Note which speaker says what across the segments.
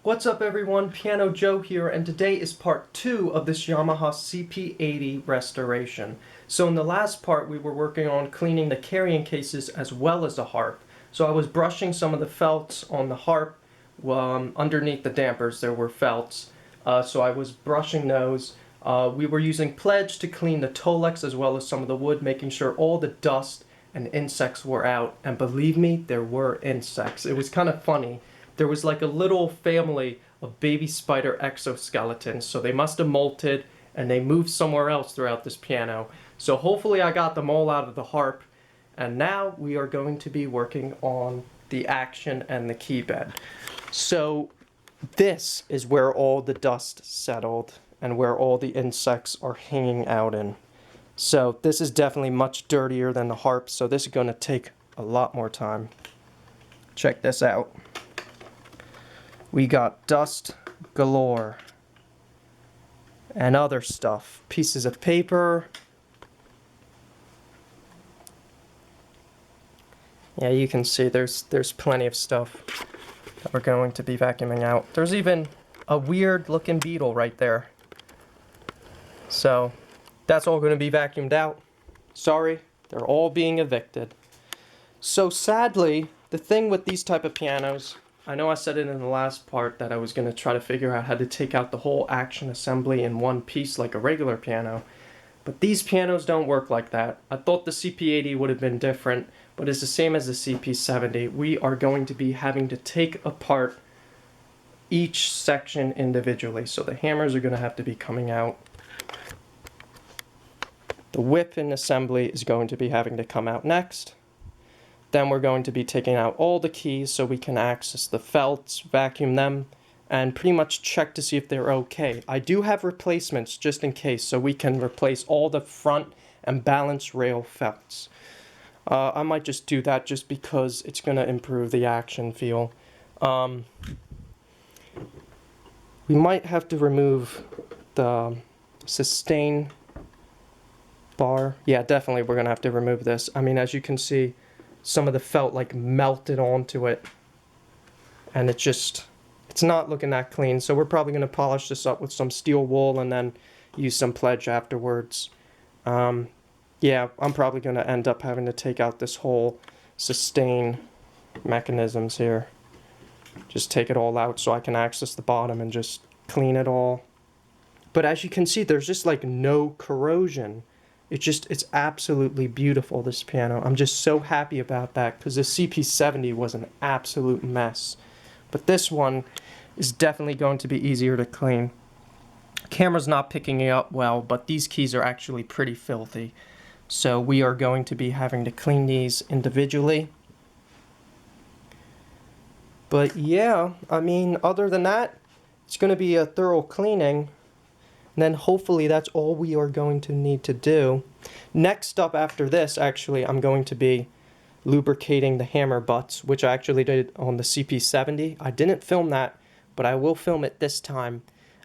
Speaker 1: What's up everyone, Piano Joe here, and today is part 2 of this Yamaha CP-80 restoration. So in the last part we were working on cleaning the carrying cases as well as the harp. So I was brushing some of the felts on the harp. Underneath the dampers there were felts, so I was brushing those. We were using Pledge to clean the Tolex as well as some of the wood, making sure all the dust and insects were out, and believe me, there were insects. It was kind of funny. There was like a little family of baby spider exoskeletons, so they must have molted and they moved somewhere else throughout this piano. So hopefully I got them all out of the harp, and now we are going to be working on the action and the key bed. So this is where all the dust settled and where all the insects are hanging out in. So this is definitely much dirtier than the harp, so this is going to take a lot more time. Check this out. We got dust galore and other stuff. Pieces of paper. Yeah, you can see there's plenty of stuff that we're going to be vacuuming out. There's even a weird looking beetle right there. So that's all going to be vacuumed out. Sorry, they're all being evicted. So sadly, the thing with these type of pianos, I know I said it in the last part that I was going to try to figure out how to take out the whole action assembly in one piece like a regular piano, but these pianos don't work like that. I thought the CP-80 would have been different, but it's the same as the CP-70. We are going to be having to take apart each section individually, so the hammers are going to have to be coming out. The whip in assembly is going to be having to come out next. Then we're going to be taking out all the keys so we can access the felts, vacuum them, and pretty much check to see if they're okay. I do have replacements just in case, so we can replace all the front and balance rail felts. I might just do that just because it's going to improve the action feel. We might have to remove the sustain bar. Yeah, definitely we're going to have to remove this. I mean, as you can see, some of the felt like melted onto it, and it's not looking that clean, so we're probably going to polish this up with some steel wool and then use some Pledge afterwards. Yeah, I'm probably going to end up having to take out this whole sustain mechanisms here. Just take it all out so I can access the bottom and just clean it all. But as you can see, there's just like no corrosion. It's absolutely beautiful, this piano. I'm just so happy about that because the CP-70 was an absolute mess. But this one is definitely going to be easier to clean. Camera's not picking it up well, but these keys are actually pretty filthy. So we are going to be having to clean these individually. But yeah, I mean, other than that, it's going to be a thorough cleaning. And then hopefully that's all we are going to need to do. Next up after this, actually, I'm going to be lubricating the hammer butts, which I actually did on the CP-70. I didn't film that, but I will film it this time.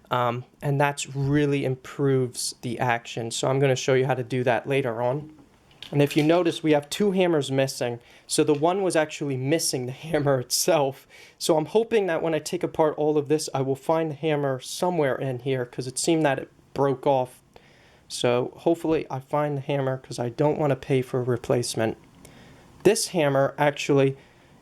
Speaker 1: And that really improves the action. So I'm going to show you how to do that later on. And if you notice, we have two hammers missing. So the one was actually missing the hammer itself. So I'm hoping that when I take apart all of this, I will find the hammer somewhere in here because it seemed that it broke off. So hopefully I find the hammer because I don't want to pay for a replacement. This hammer actually,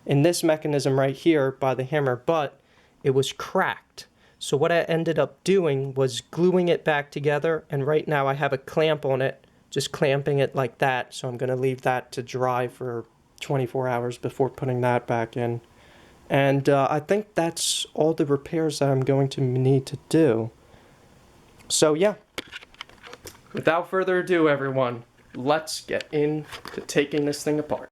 Speaker 1: in this mechanism right here by the hammer butt, it was cracked. So what I ended up doing was gluing it back together, and right now I have a clamp on it, just clamping it like that. So I'm going to leave that to dry for 24 hours before putting that back in. And I think that's all the repairs that I'm going to need to do. So yeah, without further ado everyone, let's get into taking this thing apart.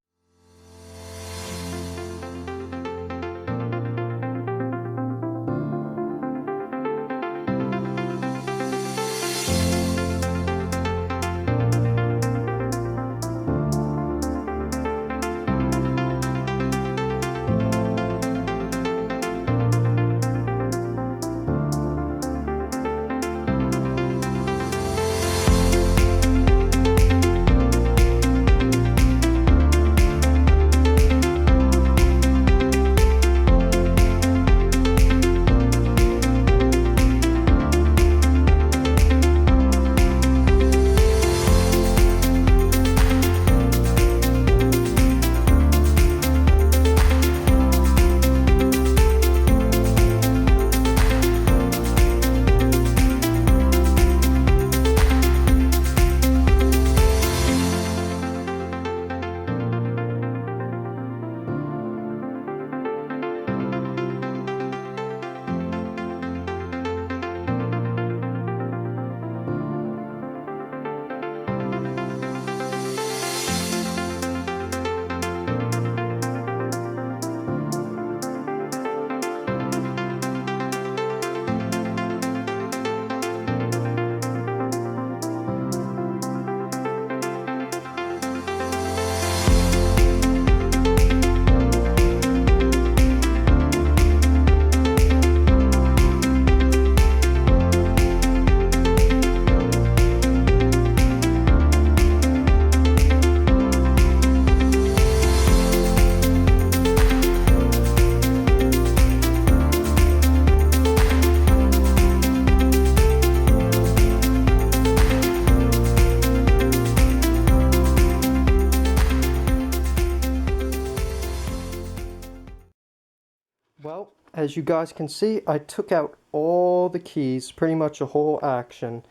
Speaker 1: as you guys can see, I took out all the keys, pretty much a whole action.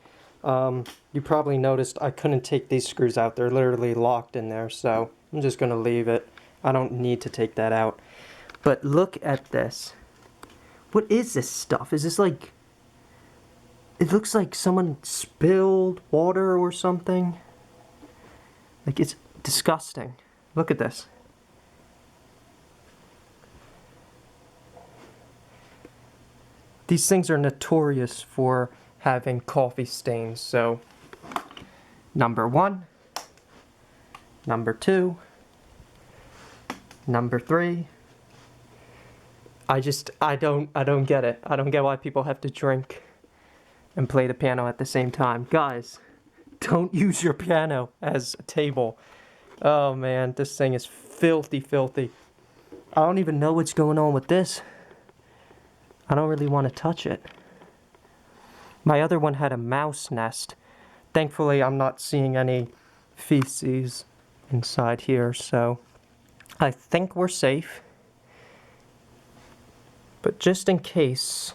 Speaker 1: You probably noticed I couldn't take these screws out. They're literally locked in there, so I'm just going to leave it. I don't need to take that out. But look at this. What is this stuff? Is this like... It looks like someone spilled water or something. Like, it's disgusting. Look at this. These things are notorious for having coffee stains, so number 1, number 2, number 3. I don't get it. I don't get why people have to drink and play the piano at the same time. Guys, don't use your piano as a table. Oh man, this thing is filthy, filthy. I don't even know what's going on with this. I don't really want to touch it. My other one had a mouse nest. Thankfully, I'm not seeing any feces inside here, so I think we're safe. But just in case,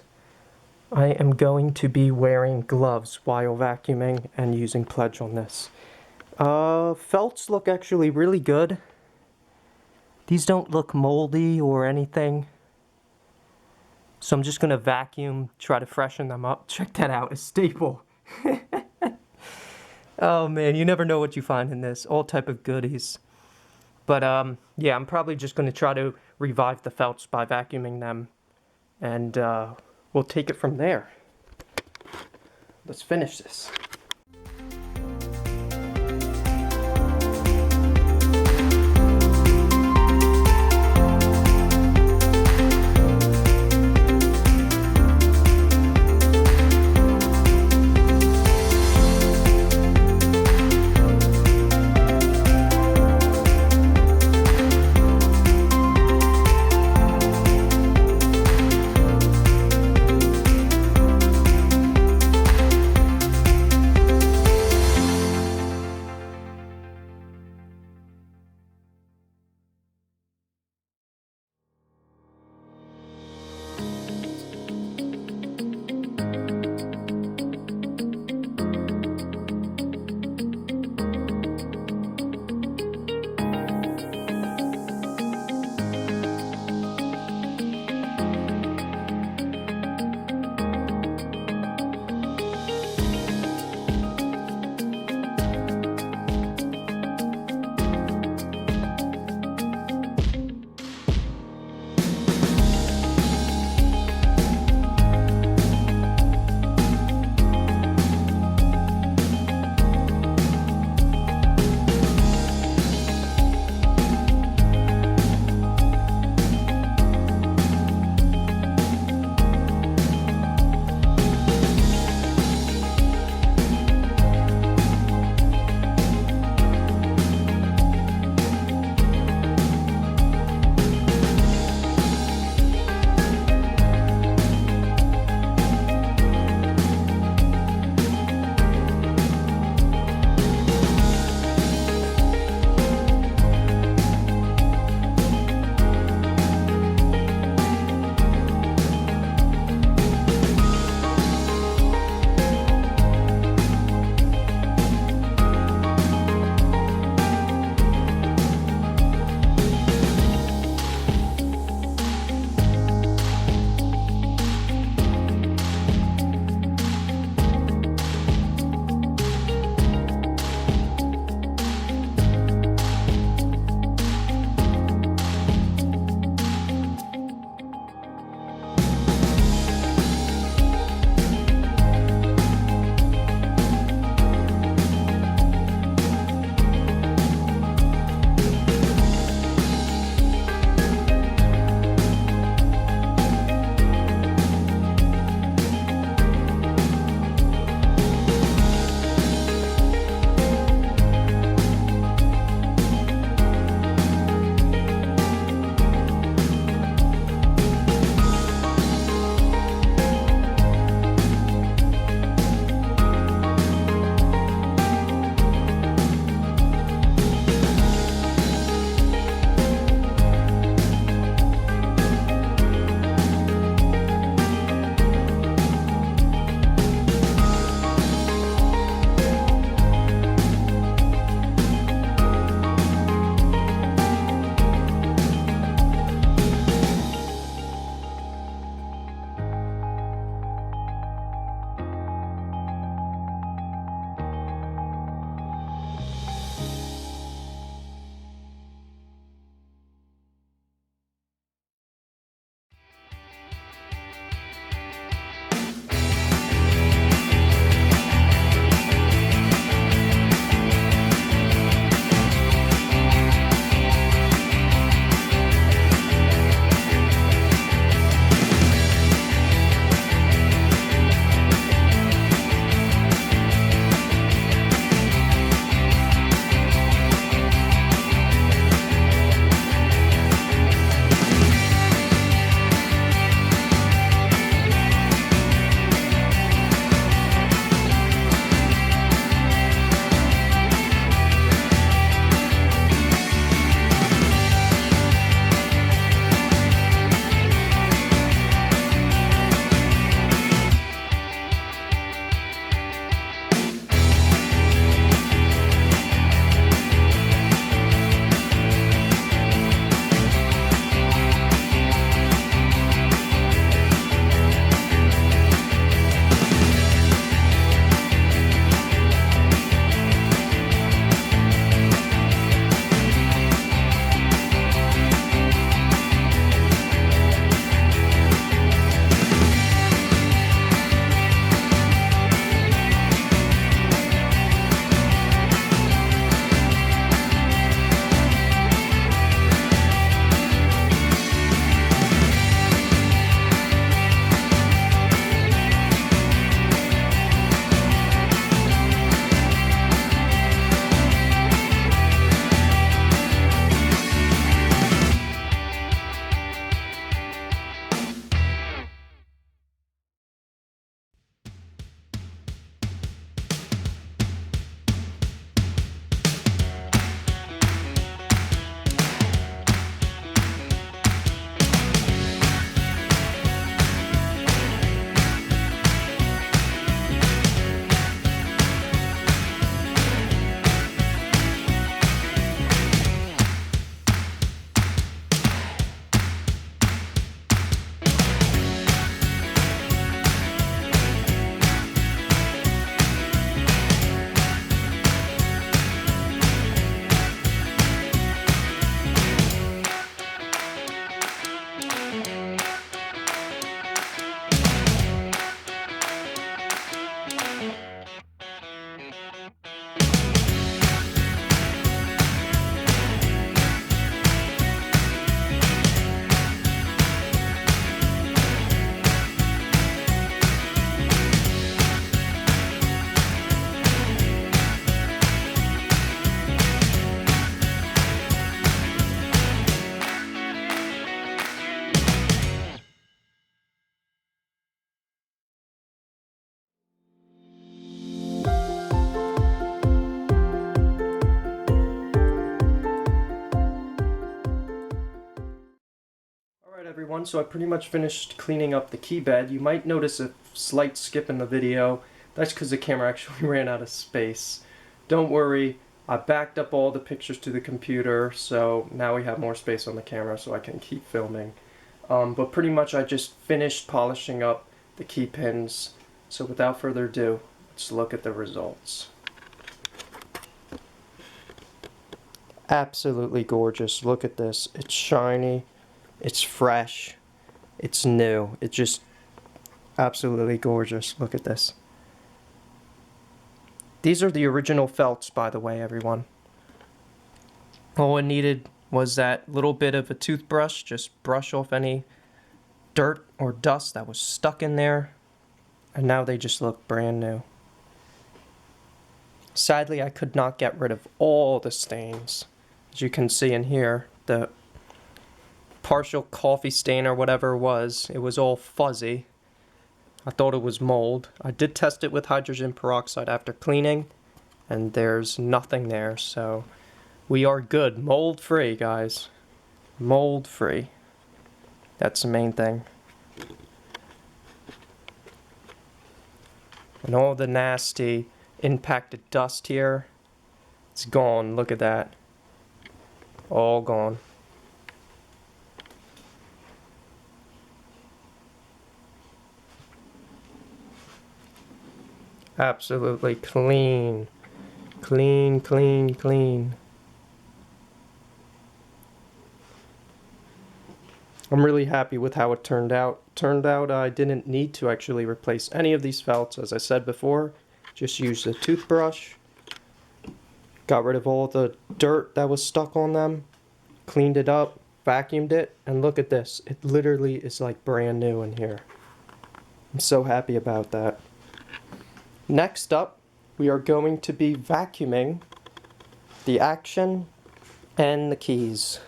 Speaker 1: I am going to be wearing gloves while vacuuming and using Pledge on this. Felts look actually really good. These don't look moldy or anything. So I'm just going to vacuum, try to freshen them up. Check that out, a staple. Oh man, you never know what you find in this. All type of goodies. But yeah, I'm probably just going to try to revive the felts by vacuuming them. And we'll take it from there. Let's finish this. everyone, so I pretty much finished cleaning up the key bed. You might notice a slight skip in the video. That's because the camera actually ran out of space. Don't worry, I backed up all the pictures to the computer, so now we have more space on the camera so I can keep filming. But pretty much I just finished polishing up the key pins. So without further ado, let's look at the results. Absolutely gorgeous. Look at this. It's shiny. It's fresh. It's new. It's just absolutely gorgeous. Look at this. These are the original felts, by the way, everyone. All it needed was that little bit of a toothbrush. Just brush off any dirt or dust that was stuck in there. And now they just look brand new. Sadly, I could not get rid of all the stains. As you can see in here, the partial coffee stain or whatever it was all fuzzy. I thought it was mold. I did test it with hydrogen peroxide after cleaning, and there's nothing there, so we are good. Mold free, guys. Mold free. That's the main thing. And all the nasty impacted dust here, it's gone. Look at that. All gone. Absolutely clean. Clean, clean, clean. I'm really happy with how it turned out. Turned out I didn't need to actually replace any of these felts, as I said before. Just used a toothbrush. Got rid of all the dirt that was stuck on them. Cleaned it up, vacuumed it, and look at this. It literally is like brand new in here. I'm so happy about that. Next up, we are going to be vacuuming the action and the keys.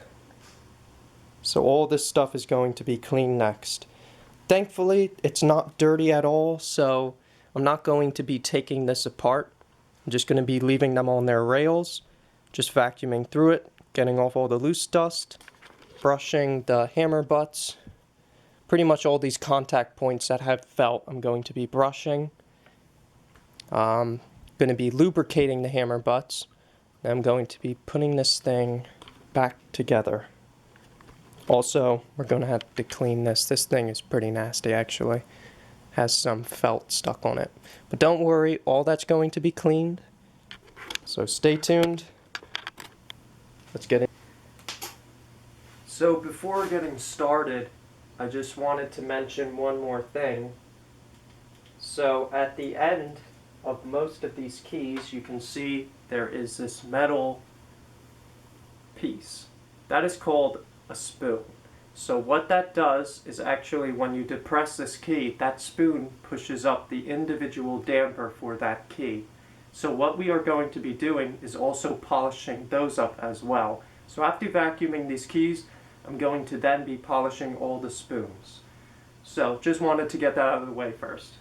Speaker 1: So all this stuff is going to be clean next. Thankfully, it's not dirty at all, so I'm not going to be taking this apart. I'm just going to be leaving them on their rails, just vacuuming through it, getting off all the loose dust, brushing the hammer butts. Pretty much all these contact points that have felt I'm going to be brushing. I'm going to be lubricating the hammer butts. I'm going to be putting this thing back together. Also, we're going to have to clean this. This thing is pretty nasty, actually. Has some felt stuck on it. But don't worry, all that's going to be cleaned. So stay tuned. Let's get in. So before getting started, I just wanted to mention one more thing. So at the end of most of these keys, you can see there is this metal piece. That is called a spoon. So what that does is actually when you depress this key, that spoon pushes up the individual damper for that key. So what we are going to be doing is also polishing those up as well. So after vacuuming these keys, I'm going to then be polishing all the spoons. So just wanted to get that out of the way first.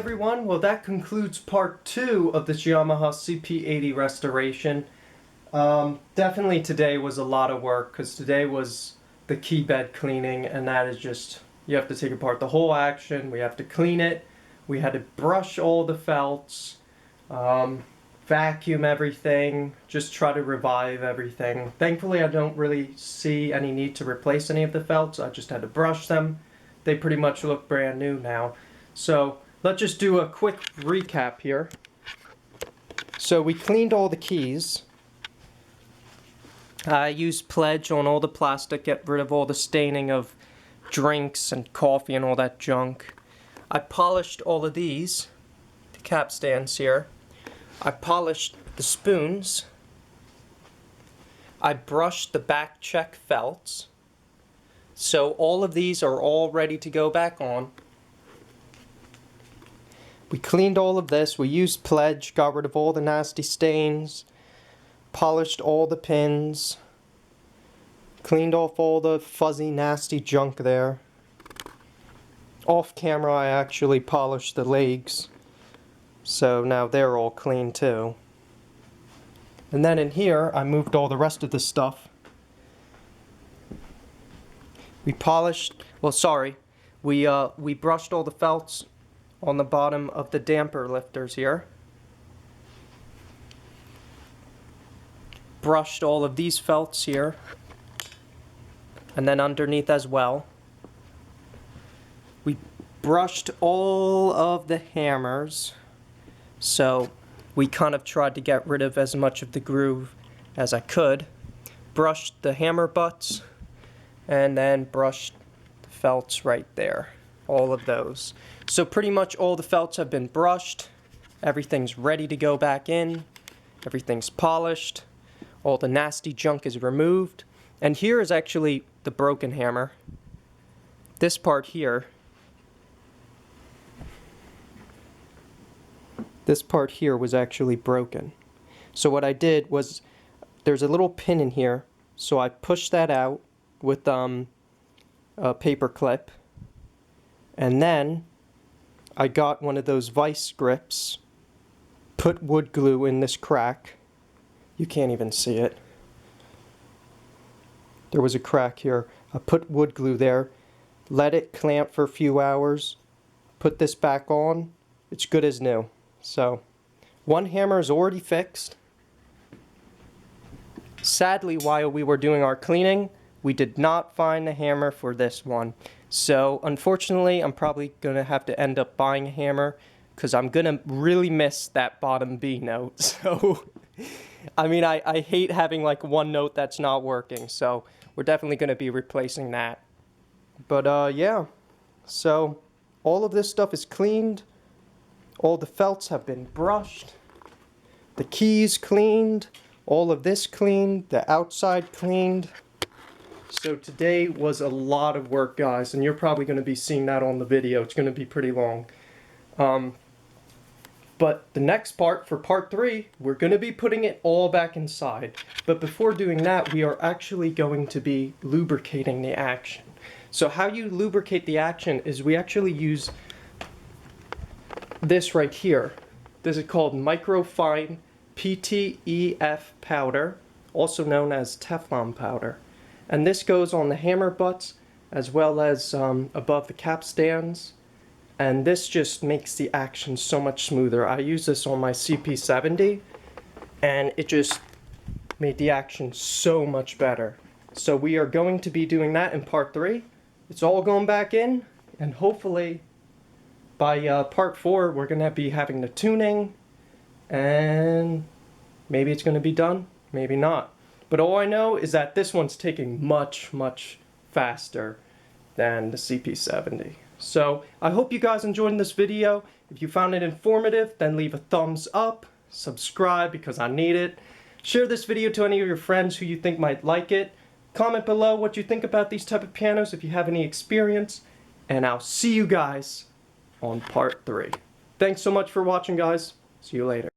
Speaker 1: everyone, well that concludes part 2 of this Yamaha CP-80 restoration. Definitely today was a lot of work because today was the key bed cleaning, and that is just, you have to take apart the whole action, we have to clean it, we had to brush all the felts, vacuum everything, just try to revive everything. Thankfully I don't really see any need to replace any of the felts, I just had to brush them. They pretty much look brand new now. So let's just do a quick recap here. So we cleaned all the keys. I used Pledge on all the plastic, get rid of all the staining of drinks and coffee and all that junk. I polished all of these, the cap stands here. I polished the spoons. I brushed the back check felts. So all of these are all ready to go back on. We cleaned all of this, we used Pledge, got rid of all the nasty stains, polished all the pins, cleaned off all the fuzzy nasty junk there. Off camera I actually polished the legs, so now they're all clean too. And then in here I moved all the rest of the stuff. We polished, well sorry, we brushed all the felts on the bottom of the damper lifters here. Brushed all of these felts here, and then underneath as well. We brushed all of the hammers, so we kind of tried to get rid of as much of the groove as I could. Brushed the hammer butts, and then brushed the felts right there. All of those. So pretty much all the felts have been brushed, everything's ready to go back in, everything's polished, all the nasty junk is removed, and here is actually the broken hammer. This part here, was actually broken. So what I did was, there's a little pin in here, so I pushed that out with a paper clip. And then I got one of those vice grips, put wood glue in this crack. You can't even see it. There was a crack here. I put wood glue there, let it clamp for a few hours, put this back on. It's good as new. So, one hammer is already fixed. Sadly, while we were doing our cleaning, we did not find the hammer for this one. So unfortunately, I'm probably going to have to end up buying a hammer because I'm going to really miss that bottom B note. So, I mean, I hate having like one note that's not working. So we're definitely going to be replacing that. But yeah, so all of this stuff is cleaned. All the felts have been brushed. The keys cleaned. All of this cleaned. The outside cleaned. So today was a lot of work, guys, and you're probably going to be seeing that on the video. It's going to be pretty long. But the next part, for part 3, we're going to be putting it all back inside. But before doing that, we are actually going to be lubricating the action. So how you lubricate the action is we actually use this right here. This is called microfine PTEF powder, also known as Teflon powder. And this goes on the hammer butts as well as above the cap stands. And this just makes the action so much smoother. I use this on my CP-80 and it just made the action so much better. So we are going to be doing that in part 3. It's all going back in, and hopefully by part 4 we're going to be having the tuning, and maybe it's going to be done, maybe not. But all I know is that this one's taking much, much faster than the CP-80. So I hope you guys enjoyed this video. If you found it informative, then leave a thumbs up, subscribe because I need it. Share this video to any of your friends who you think might like it. Comment below what you think about these type of pianos if you have any experience. And I'll see you guys on part 3. Thanks so much for watching, guys. See you later.